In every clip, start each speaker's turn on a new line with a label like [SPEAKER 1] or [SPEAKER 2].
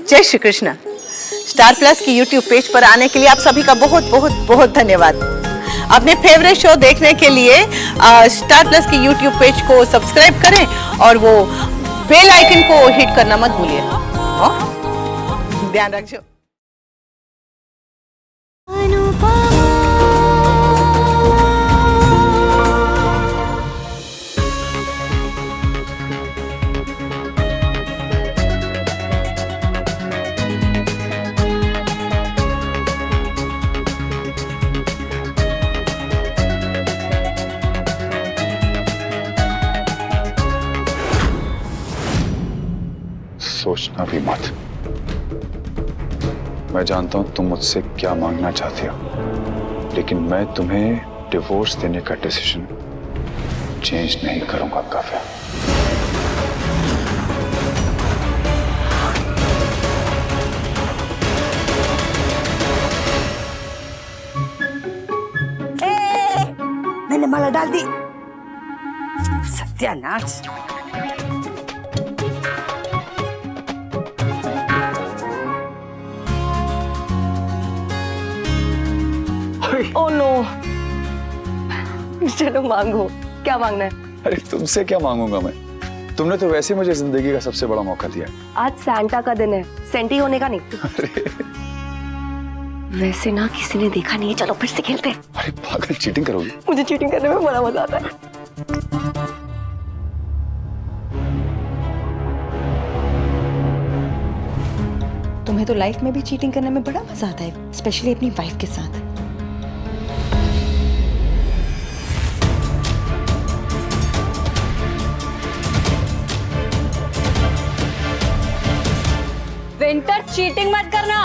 [SPEAKER 1] जय Shri Krishna. Star plus की YouTube page पर आने के लिए आप सभी का बहुत बहुत बहुत धन्यवाद। अपने फेवरेट शो देखने के लिए स्टार प्लस की यूट्यूब पेज को सब्सक्राइब करें और वो बेल आइकन को हिट करना मत भूलिए। ध्यान रखिए।
[SPEAKER 2] सोचना भी मत। मैं जानता हूं तुम मुझसे क्या मांगना चाहती हो, लेकिन मैं तुम्हें डिवोर्स देने का डिसीजन चेंज नहीं करूंगा काव्या।
[SPEAKER 3] मैंने माला डाल दी। सत्यानाश।
[SPEAKER 4] Oh no. चलो मांगो, क्या मांगना है?
[SPEAKER 2] अरे तुमसे क्या मांगूंगा मैं, तुमने तो वैसे मुझे जिंदगी का सबसे बड़ा मौका दिया।
[SPEAKER 4] आज सैंटा का दिन है, सेंटी होने का नहीं।
[SPEAKER 2] अरे
[SPEAKER 4] वैसे ना किसी ने देखा नहीं है, चलो फिर से खेलते हैं।
[SPEAKER 2] अरे पागल, चीटिंग करोगी?
[SPEAKER 4] मुझे चीटिंग करने में बड़ा मजा आता है।
[SPEAKER 5] तुम्हें तो लाइफ में भी चीटिंग करने में बड़ा मजा आता है, स्पेशली अपनी वाइफ के साथ।
[SPEAKER 4] विंटर चीटिंग मत करना।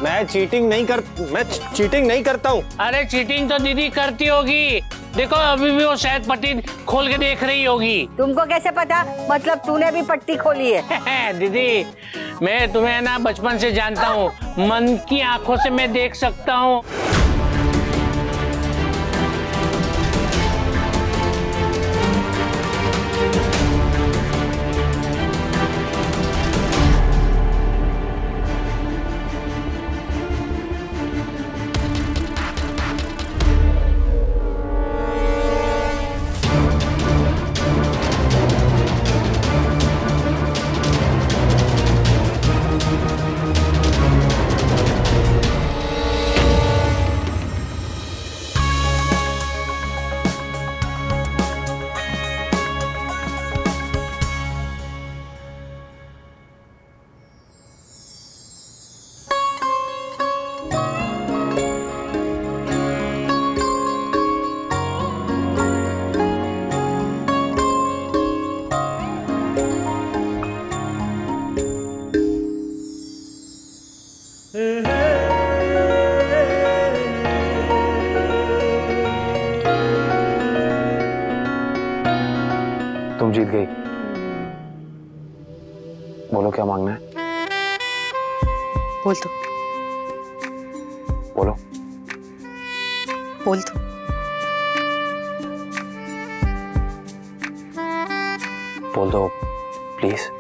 [SPEAKER 6] मैं चीटिंग नहीं करता हूँ।
[SPEAKER 7] अरे चीटिंग तो दीदी करती होगी, देखो अभी भी वो शायद पट्टी खोल के देख रही होगी।
[SPEAKER 3] तुमको कैसे पता? मतलब तूने भी पट्टी खोली है?
[SPEAKER 7] दीदी मैं तुम्हें ना बचपन से जानता हूँ, मन की आंखों से मैं देख सकता हूँ।
[SPEAKER 6] तुम जीत गई। बोलो क्या मांगना है?
[SPEAKER 5] बोल तो,
[SPEAKER 6] बोलो।
[SPEAKER 5] बोल तो।
[SPEAKER 6] बोल दो प्लीज।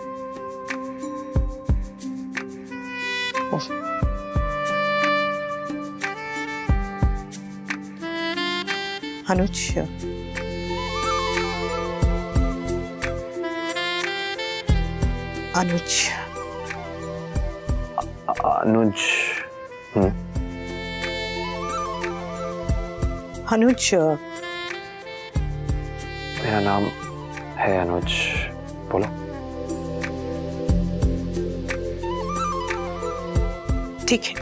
[SPEAKER 1] अनुज, अनुज,
[SPEAKER 6] अनुज।
[SPEAKER 1] अनुज,
[SPEAKER 6] मेरा नाम है अनुज। बोलो।
[SPEAKER 1] ठीक है,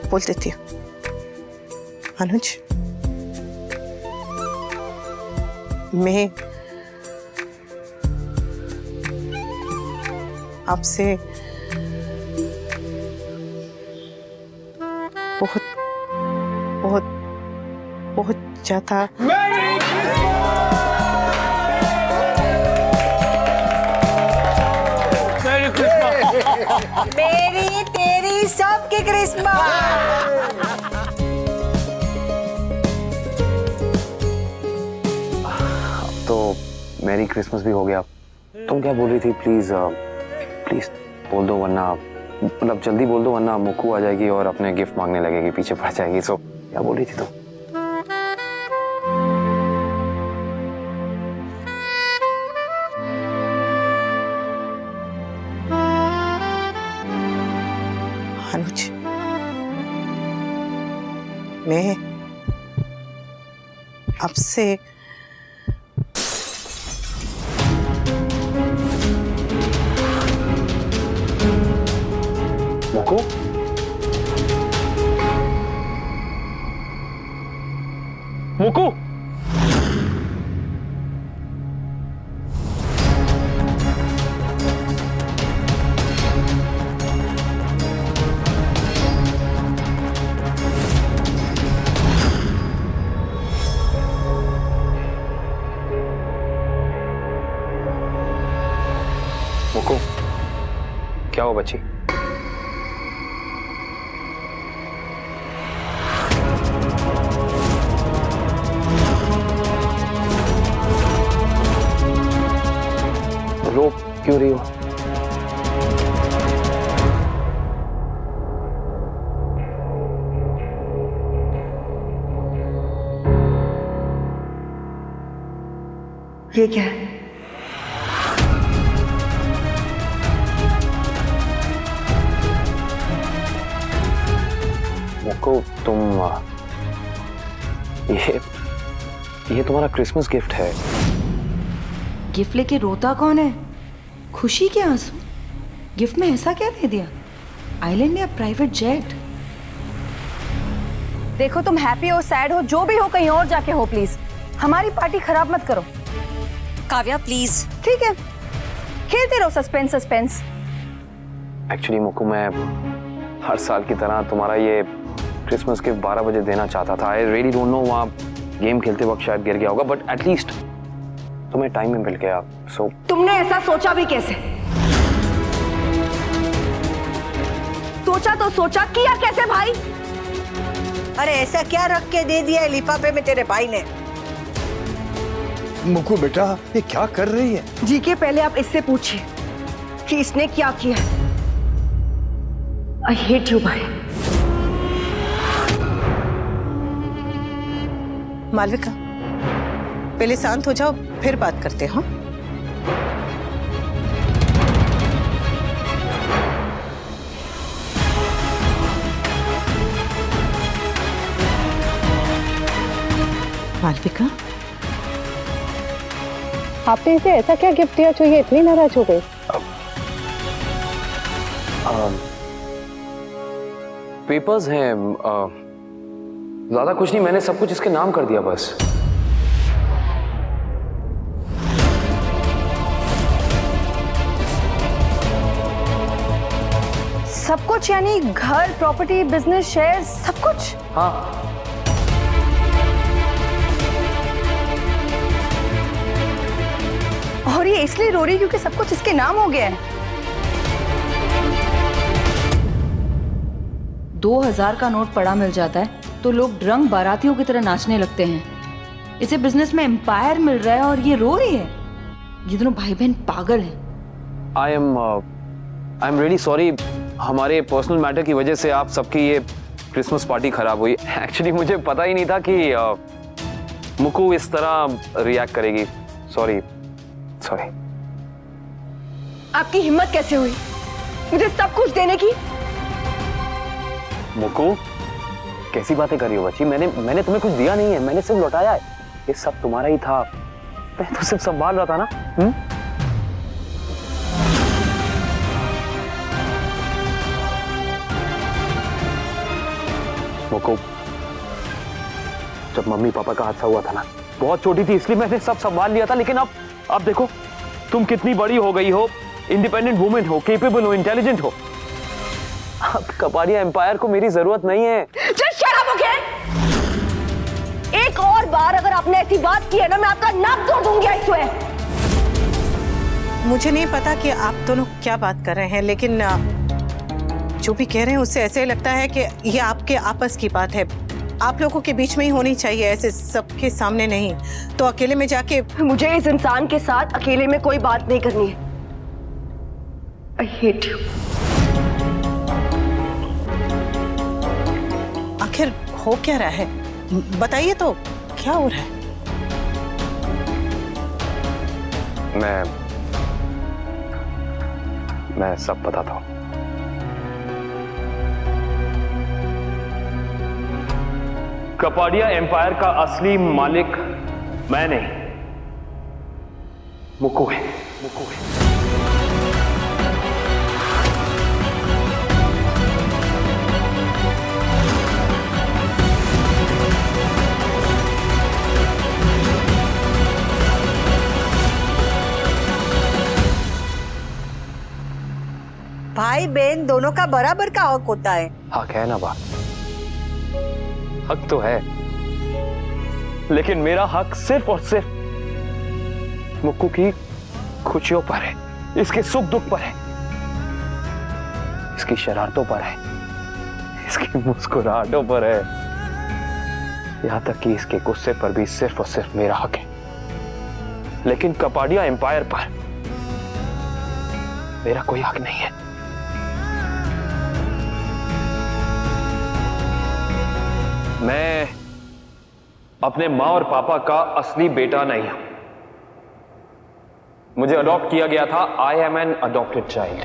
[SPEAKER 1] बोल देती हूँ। अनुज, मैं आपसे बहुत बहुत बहुत ज्यादा
[SPEAKER 3] मेरी तेरी सबकी क्रिसमस।
[SPEAKER 6] तो मेरी क्रिसमस भी हो गया, तुम क्या बोल रही थी? प्लीज प्लीज बोल दो, वरना मतलब जल्दी बोल दो, वरना मुक्कू आ जाएगी और अपने गिफ्ट मांगने लगेगी, पीछे पड़ जाएगी। सो क्या बोल रही थी तुम?
[SPEAKER 1] अनुज, मैं अब से
[SPEAKER 6] मुक्कू? मुक्कू? मुक्कू, क्या हुआ बच्ची? रो क्यों रही हो?
[SPEAKER 5] ये क्या है?
[SPEAKER 6] मुक्कू, तुम ये तुम्हारा क्रिसमस गिफ्ट है।
[SPEAKER 5] गिफ्ट लेके रोता कौन है? खुशी के आंसू? गिफ्ट में ऐसा क्या दे दिया? आइलैंड या प्राइवेट जेट?
[SPEAKER 3] देखो, तुम हैप्पी हो, सैड हो, जो भी हो, कहीं और जाके हो प्लीज। हमारी पार्टी खराब मत करो।
[SPEAKER 8] काव्या प्लीज।
[SPEAKER 3] ठीक है, खेलते रहो सस्पेंस सस्पेंस।
[SPEAKER 6] एक्चुअली मुक्कू, मैं हर साल की तरह तुम्हारा ये क्रिसमस गिफ्ट 12 बजे देना चाहता था। आई रियली डोंट नो, वहाँ गेम खेलते वक्त शायद गिर गया होगा, बट एटलीस्ट तुम्हें टाइम में मिल गया। सो
[SPEAKER 3] तुमने ऐसा सोचा भी कैसे? सोचा तो सोचा, किया कैसे भाई?
[SPEAKER 8] अरे ऐसा क्या रख के दे दिया है लिफाफे में तेरे भाई ने?
[SPEAKER 2] मुक्कू बेटा, ये क्या कर रही है?
[SPEAKER 3] जी के पहले आप इससे पूछिए कि इसने क्या किया। आई हेट यू भाई।
[SPEAKER 1] मालविका, पहले शांत हो जाओ, फिर बात करते हैं। मालविका,
[SPEAKER 3] आपने इसे ऐसा क्या गिफ्ट दिया जो ये इतनी नाराज हो गई?
[SPEAKER 6] पेपर्स हैं, ज्यादा कुछ नहीं, मैंने सब कुछ इसके नाम कर दिया बस।
[SPEAKER 3] सब कुछ यानी घर, प्रॉपर्टी, बिजनेस, शेयर, सब कुछ?
[SPEAKER 6] हाँ।
[SPEAKER 3] और ये इसलिए रो रही क्योंकि सब कुछ इसके नाम हो गया है।
[SPEAKER 5] 2000 का नोट पड़ा मिल जाता है तो लोग ड्रंक बारातियों की तरह नाचने लगते हैं। इसे बिजनेस में एम्पायर मिल रहा है और ये रो रही है। ये दोनों भाई बहन पागल हैं।
[SPEAKER 6] आई एम रियली सॉरी, हमारे पर्सनल मैटर की वजह से आप सबकी ये क्रिसमस पार्टी खराब हुई। एक्चुअली मुझे पता ही नहीं था कि मुक्कू इस तरह रिएक्ट करेगी। Sorry sorry.
[SPEAKER 3] आपकी हिम्मत कैसे हुई मुझे सब कुछ देने की?
[SPEAKER 6] मुक्कू, कैसी बातें कर रही हो बच्ची? मैंने तुम्हें कुछ दिया नहीं है, मैंने सिर्फ लौटाया है। ये सब तुम्हारा ही था, मैं तो सिर्फ संभाल रहा था ना। मुक्कू, जब मम्मी पापा का हादसा हुआ था ना, बहुत छोटी थी इसलिए मैंने सब संभाल लिया था, लेकिन अब देखो तुम कितनी बड़ी हो गई हो, इंडिपेंडेंट वुमेन हो, केपेबल हो, इंटेलिजेंट हो। अब कपाड़िया एम्पायर को मेरी जरूरत नहीं है।
[SPEAKER 3] Just shut up, okay? एक और बार अगर आपने ऐसी बात की है ना, मैं आपका नाक तोड़ दूंगी इसमें।
[SPEAKER 1] मुझे नहीं पता कि आप दोनों क्या बात कर रहे हैं, लेकिन जो भी कह रहे हैं उससे ऐसे लगता है कि ये आपके आपस की बात है। आप लोगों के बीच में ही होनी चाहिए, ऐसे सबके सामने नहीं। तो अकेले में जाके
[SPEAKER 3] मुझे इस इंसान के साथ अकेले में कोई बात नहीं करनी है। I hate you.
[SPEAKER 1] आखिर हो क्या रहा है, बताइए तो, क्या हो रहा है?
[SPEAKER 6] मैं सब बताता हूं। कपाडिया एम्पायर का असली मालिक मैं नहीं, मुक्कू है।
[SPEAKER 8] भाई बहन दोनों का बराबर का हक होता है।
[SPEAKER 6] हक है ना बात, हक तो है, लेकिन मेरा हक सिर्फ और सिर्फ मुक्कू की खुशियों पर है, इसके सुख दुख पर है, इसकी शरारतों पर है, इसकी मुस्कुराहटों पर है, यहां तक कि इसके गुस्से पर भी सिर्फ और सिर्फ मेरा हक है। लेकिन कपाडिया एम्पायर पर मेरा कोई हक नहीं है। मैं अपने माँ और पापा का असली बेटा नहीं हूं। मुझे अडॉप्ट किया गया था। I am an adopted child.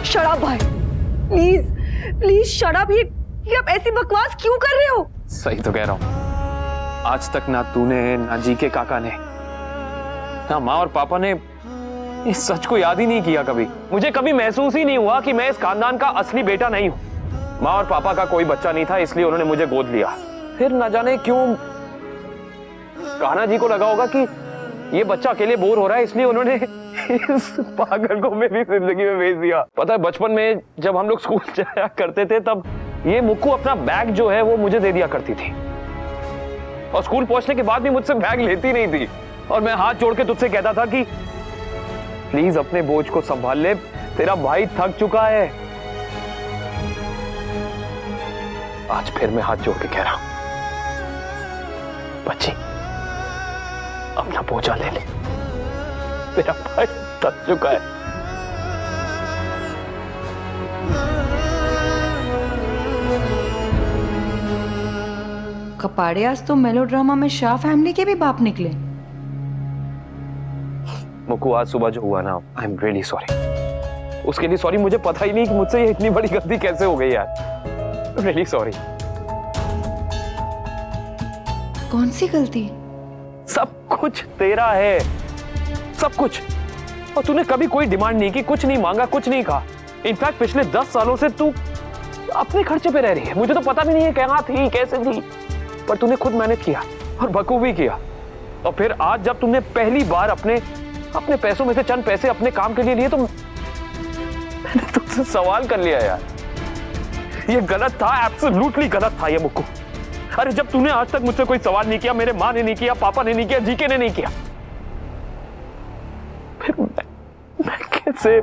[SPEAKER 3] शराब भाई, प्लीज प्लीज शराब। ये आप ऐसी बकवास क्यों कर रहे हो?
[SPEAKER 6] सही तो कह रहा हूं। आज तक ना तूने, ना जी के काका ने, ना माँ और पापा ने इस सच को याद ही नहीं किया कभी। मुझे कभी महसूस ही नहीं हुआ कि मैं इस खानदान का असली बेटा नहीं हूं। माँ और पापा का कोई बच्चा नहीं था, इसलिए उन्होंने मुझे गोद लिया। फिर न जाने क्यों कान्हा जी को लगा होगा कि ये बच्चा अकेले बोर हो रहा है, इसलिए उन्होंने इस पागल को मेरी जिंदगी में भेज दिया। पता है, बचपन में जब हम लोग स्कूल जाया करते थे तब ये मुक्कू अपना बैग जो है वो मुझे दे दिया करती थी, और स्कूल पहुंचने के बाद भी मुझसे बैग लेती नहीं थी, और मैं हाथ जोड़ के तुझसे कहता था कि प्लीज अपने बोझ को संभाल ले, तेरा भाई थक चुका है। आज फिर मैं हाथ जोड़ के कह रहा हूं, बच्ची अपना बोझा ले ले, तेरा भाई थक चुका है।
[SPEAKER 5] कपाड़ियास तो मेलोड्रामा में शाह फैमिली के भी बाप निकले।
[SPEAKER 6] मुक्कू, आज सुबह जो हुआ ना, आई एम रियली सॉरी। उसके लिए सॉरी। मुझे पता ही नहीं कि मुझसे ये इतनी बड़ी गलती कैसे हो गई यार। Really sorry.
[SPEAKER 5] कौन सी गलती?
[SPEAKER 6] सब कुछ तेरा है, सब कुछ। और तूने कभी कोई डिमांड नहीं की, कुछ नहीं मांगा, कुछ नहीं कहा। इनफैक्ट पिछले 10 सालों से तू अपने खर्चे पे रह रही है। मुझे तो पता भी नहीं है कहाँ थी, कैसे थी, पर तूने खुद मैनेज किया और बखूबी किया। और फिर आज जब तुमने पहली बार अपने पैसों में से चंद पैसे अपने काम के लिए लिए, तो मैंने तुझसे सवाल कर लिया यार। ये गलत था, एब्सोल्युटली गलत था ये मुक्कू। अरे जब तूने आज तक मुझसे कोई सवाल नहीं किया, मेरे माँ ने नहीं किया, पापा ने नहीं किया, जीके ने नहीं किया, फिर मैं कैसे?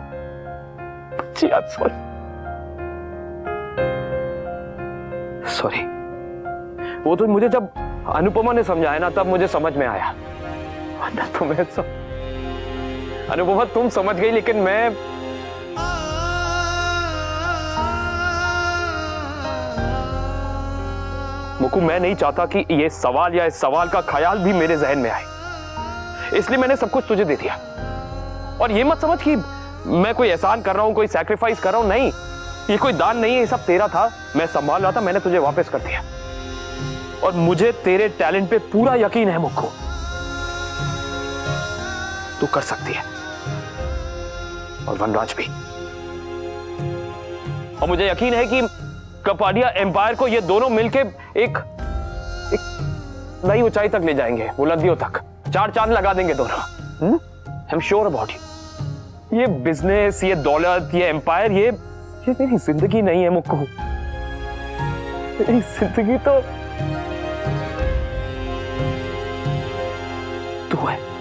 [SPEAKER 6] सॉरी। वो तो मुझे जब अनुपमा ने समझाया ना, तब मुझे समझ में आया। तुम्हें अनुपमा तुम समझ गई, लेकिन मैं मुक्कू, मैं नहीं चाहता कि ये सवाल या इस सवाल का ख्याल भी मेरे जहन में आए, इसलिए मैंने सब कुछ तुझे दे दिया। और ये मत समझ कि मैं कोई एहसान कर रहा हूं, कोई सैक्रिफाइस कर रहा हूं। नहीं, ये कोई दान नहीं है, ये सब तेरा था, मैं संभाल रहा था, मैंने तुझे वापस कर दिया। और मुझे तेरे टैलेंट पे पूरा यकीन है मुक्कू, तू कर सकती है, और वनराज भी। और मुझे यकीन है कि कपाडिया एम्पायर को ये दोनों मिलके एक नई ऊंचाई तक ले जाएंगे, बुलंदियों तक। 4 चांद लगा देंगे दोनों। I am sure about it. ये बिजनेस, ये दौलत, ये एम्पायर, ये मेरी जिंदगी नहीं है मुक्कू। मेरी जिंदगी तो हुआ है।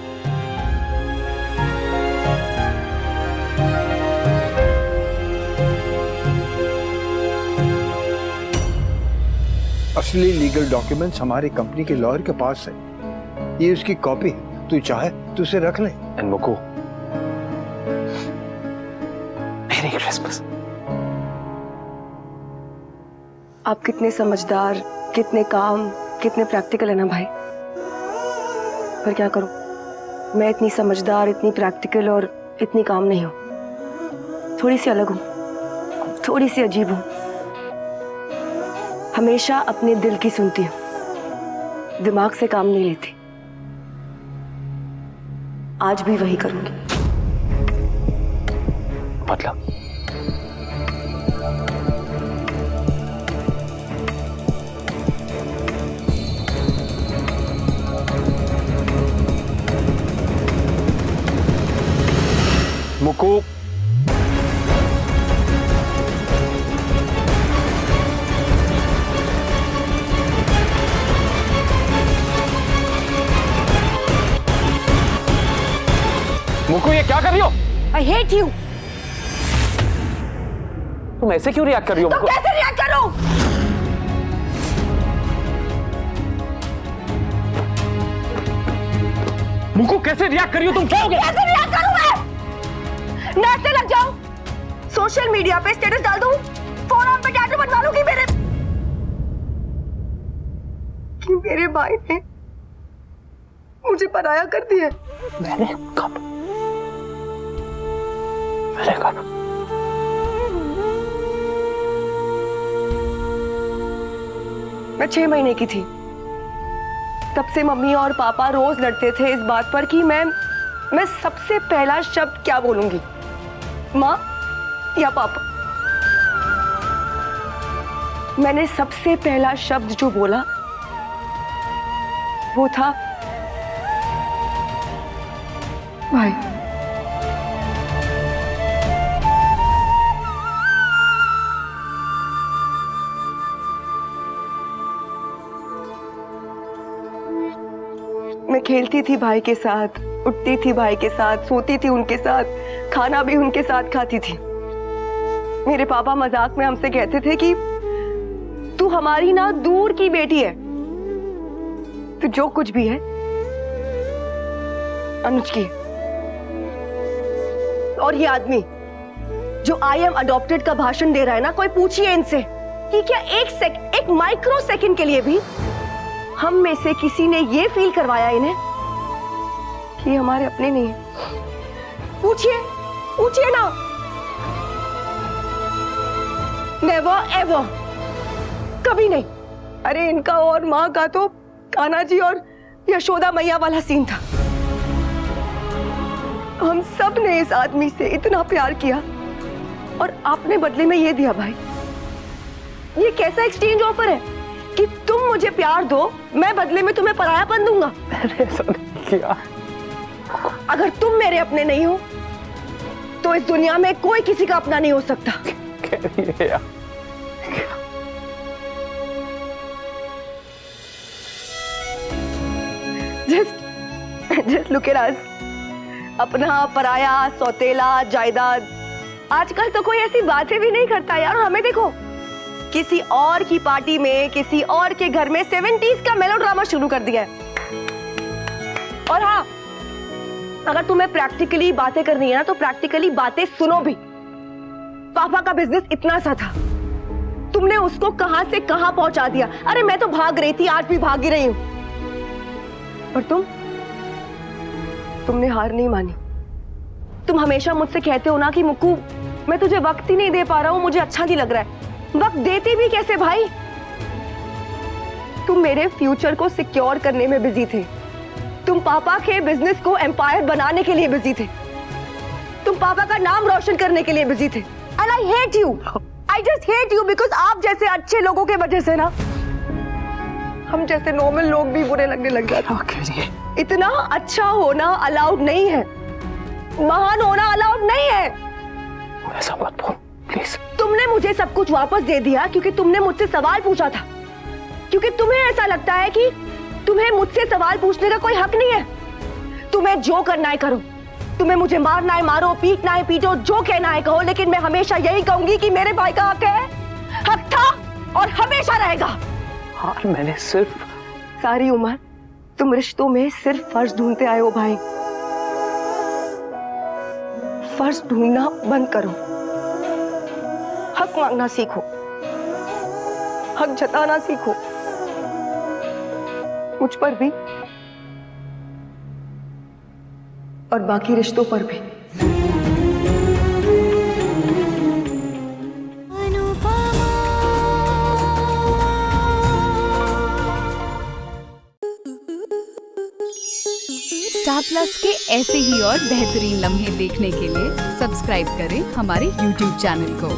[SPEAKER 9] असली लीगल डॉक्यूमेंट्स हमारी कंपनी के लॉयर के पास है। ये उसकी कॉपी है, तू चाहे तो उसे रख ले।
[SPEAKER 6] एंड मुकु, मेरी क्रिसमस।
[SPEAKER 4] आप कितने समझदार, कितने काम, कितने प्रैक्टिकल है ना भाई। पर क्या करूं, मैं इतनी समझदार, इतनी प्रैक्टिकल और इतनी काम नहीं हूं। थोड़ी सी अलग हूं, थोड़ी सी अजीब हूं। हमेशा अपने दिल की सुनती हूं, दिमाग से काम नहीं लेती। आज भी वही करूंगी।
[SPEAKER 6] मतलब मुकु, मुकु ये क्या कर रही हो?
[SPEAKER 3] I hate you.
[SPEAKER 6] तुम ऐसे क्यों रिएक्ट कर रही हो?
[SPEAKER 3] तो
[SPEAKER 6] मुकु,
[SPEAKER 3] कैसे रिएक्ट करूं?
[SPEAKER 6] मुकु कैसे रिएक्ट कर रही हो तुम? क्या हो गया?
[SPEAKER 3] कैसे रिएक्ट करूं मैं? नाचने लग जाऊं, सोशल मीडिया पे स्टेटस डाल दूं, फोरम पे टैटू बनवा लूं कि मेरे भाई ने मुझे पराया कर दिया।
[SPEAKER 6] मैंने कब? मैंने कब?
[SPEAKER 4] मैं 6 महीने की थी, तब से मम्मी और पापा रोज लड़ते थे इस बात पर कि मैं सबसे पहला शब्द क्या बोलूंगी, माँ या पापा। मैंने सबसे पहला शब्द जो बोला वो था भाई। मैं खेलती थी भाई के साथ, उठती थी भाई के साथ, सोती थी उनके साथ, खाना भी उनके साथ खाती थी। मेरे पापा मजाक में हमसे कहते थे कि तू हमारी ना दूर की बेटी है, तू जो कुछ भी है अनुज की। और ये आदमी जो आई एम अडॉप्टेड का भाषण दे रहा है ना, कोई पूछिए इनसे कि क्या एक माइक्रो सेकंड के लिए भी हम में से किसी ने ये फील करवाया इन्हें कि हमारे अपने नहीं है? पूछिए ना। नेवर एवर, कभी नहीं। अरे इनका और माँ का तो कान्हा जी और यशोदा मैया वाला सीन था। हम सब ने इस आदमी से इतना प्यार किया और आपने बदले में ये दिया भाई। ये कैसा एक्सचेंज ऑफर है कि तुम मुझे प्यार दो, मैं बदले में तुम्हें परायापन दूंगा।
[SPEAKER 6] मैंने ऐसा नहीं किया।
[SPEAKER 4] अगर तुम मेरे अपने नहीं हो तो इस दुनिया में कोई किसी का अपना नहीं हो सकता।
[SPEAKER 6] कह रही है यार।
[SPEAKER 4] Just look at us. अपना, पराया, सौतेला, जायदाद, आजकल तो कोई ऐसी बातें भी नहीं करता यार। हमें देखो, किसी और की पार्टी में, किसी और के घर में 70s का मेलोड्रामा शुरू कर दिया है। और हाँ, अगर तुम्हें प्रैक्टिकली बातें करनी है ना, तो प्रैक्टिकली बातें सुनो भी। पापा का बिजनेस इतना सा था, तुमने उसको कहां से कहां पहुंचा दिया। अरे मैं तो भाग रही थी, आज भी भाग ही रही हूं। और तुमने हार नहीं मानी। तुम हमेशा मुझसे कहते हो ना कि मुक्कू मैं तुझे वक्त ही नहीं दे पा रहा हूं, मुझे अच्छा नहीं लग रहा है। वक्त देते भी कैसे भाई? तुम मेरे फ्यूचर को सिक्योर करने में बिजी थे, तुम पापा के बिजनेस को एम्पायर बनाने के लिए बिजी थे, तुम पापा का नाम रोशन करने के लिए बिजी थे। And I hate you, I just hate you because आप जैसे अच्छे लोगों के वजह से ना हम जैसे नॉर्मल लोग भी बुरे लगने लग जाते हैं। इतना अच्छा होना अलाउड नहीं है, महान होना अलाउड नहीं है।
[SPEAKER 6] ऐसा मत बोल प्लीज।
[SPEAKER 4] तुमने मुझे सब कुछ वापस दे दिया क्योंकि तुमने मुझसे सवाल पूछा था, क्योंकि तुम्हें ऐसा लगता है कि तुम्हें मुझसे सवाल पूछने का कोई हक नहीं है। तुम्हें जो करना है करो, तुम्हें मुझे मारना है मारो, पीटना है पीटो, जो कहना है कहो, लेकिन मैं हमेशा यही कहूंगी कि मेरे भाई का हक है, हक था और हमेशा रहेगा।
[SPEAKER 6] हाँ, मैंने सिर्फ
[SPEAKER 4] सारी उम्र तुम रिश्तों में सिर्फ फर्ज ढूंढते आए हो भाई। फर्ज ढूंढना बंद करो, हक मांगना सीखो, हक जताना सीखो, मुझ पर भी और बाकी रिश्तों पर भी।
[SPEAKER 10] स्टार प्लस के ऐसे ही और बेहतरीन लम्हे देखने के लिए सब्सक्राइब करें हमारे YouTube चैनल को।